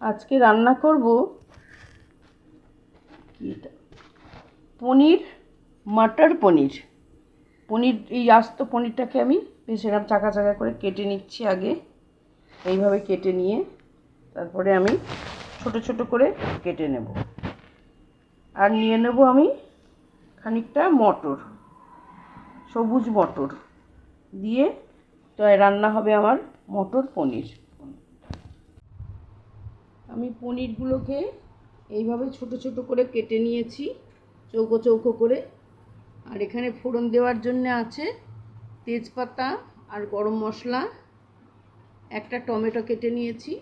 আজকে রান্না করব পনির, মটর পনির। এই আস্ত পনিরটাকে আমি বেশ এরকম চাকা চাকা করে কেটে নিচ্ছি আগে। এইভাবে কেটে নিয়ে তারপরে আমি ছোট ছোট করে কেটে নেব। আর নিয়ে নেব আমি খানিকটা মটর, সবুজ মটর দিয়ে তো রান্না হবে আমার মটর পনির। আমি পনিরগুলোকে এইভাবে ছোট ছোট করে কেটে নিয়েছি, চৌকো চৌকো করে। আর এখানে ফোড়ন দেওয়ার জন্য আছে তেজপাতা আর গরম মশলা, একটা টমেটো কেটে নিয়েছি,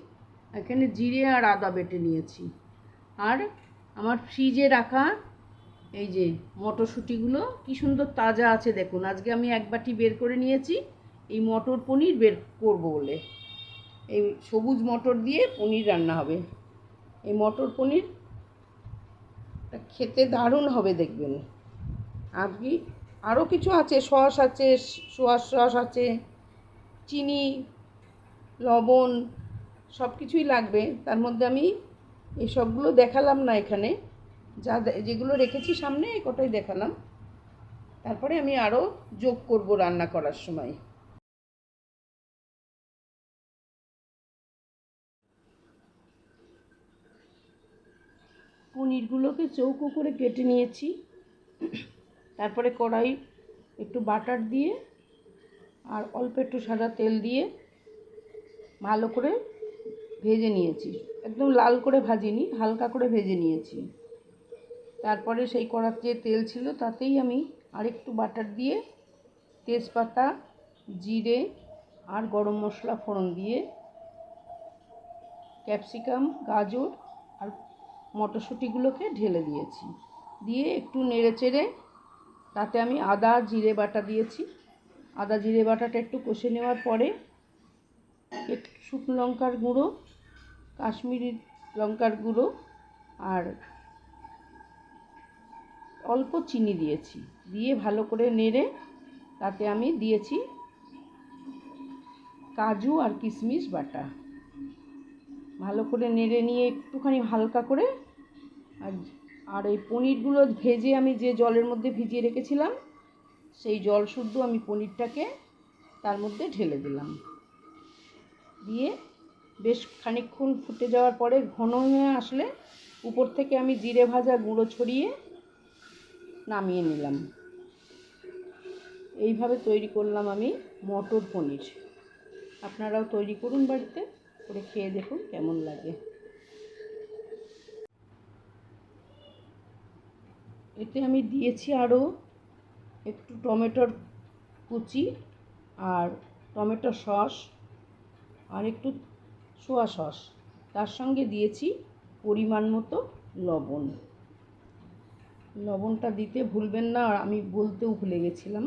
এখানে জিরে আর আদা বেটে নিয়েছি। আর আমার ফ্রিজে রাখা এই যে মটরশুঁটিগুলো কি সুন্দর তাজা আছে দেখুন। আজকে আমি এক বাটি বের করে নিয়েছি এই মটর পনির বের করবো বলে। এই সবুজ মটর দিয়ে পনির রান্না হবে। এই মটর পনির খেতে দারুণ হবে দেখবেন। আপনি আরও কিছু আছে, সস আছে, সোয়া সস আছে, চিনি, লবণ, সব কিছুই লাগবে। তার মধ্যে আমি এই সবগুলো দেখালাম না এখানে, যেগুলো রেখেছি সামনে এই কটাই দেখালাম। তারপরে আমি আরও যোগ করব রান্না করার সময়। পনিরগুলোকে চৌকো করে কেটে নিয়েছি। তারপরে কড়াই একটু বাটার দিয়ে আর অল্প একটু সাদা তেল দিয়ে ভালো করে ভেজে নিয়েছি। একদম লাল করে ভাজিনি, হালকা করে ভেজে নিয়েছি। তারপরে সেই কড়াতে যে তেল ছিল তাতেই আমি আরেকটু বাটার দিয়ে তেজপাতা, জিরে আর গরম মশলা ফোড়ন দিয়ে ক্যাপসিকাম, গাজর আর মটরশুঁটিগুলোকে ঢেলে দিয়েছি। দিয়ে একটু নেড়ে চেড়ে তাতে আমি আদা জিরে বাটা দিয়েছি। আদা জিরে বাটাটা একটু কষে নেওয়ার পরে একটু শুকনো লঙ্কার গুঁড়ো, কাশ্মীরি লঙ্কার গুঁড়ো আর অল্প চিনি দিয়েছি। দিয়ে ভালো করে নেড়ে তাতে আমি দিয়েছি কাজু আর কিশমিশ বাটা। ভালো করে নেড়ে নিয়ে একটুখানি হালকা করে আর এই পনিরগুলো ভেজে আমি যে জলের মধ্যে ভিজিয়ে রেখেছিলাম সেই জল শুদ্ধ আমি পনিরটাকে তার মধ্যে ঢেলে দিলাম। দিয়ে বেশ খানিকক্ষণ ফুটে যাওয়ার পরে ঘন হয়ে আসলে উপর থেকে আমি জিরে ভাজা গুঁড়ো ছড়িয়ে নামিয়ে নিলাম। এইভাবে তৈরি করলাম আমি মটর পনির। আপনারাও তৈরি করুন, বাড়িতে করে খেয়ে দেখুন কেমন লাগে। এতে আমি দিয়েছি আরও একটু টমেটোর কুচি আর টমেটো সস আর একটু সোয়া সস, তার সঙ্গে দিয়েছি পরিমাণ মতো লবণ। লবণটা দিতে ভুলবেন না, আমি বলতেও ভুলে গেছিলাম।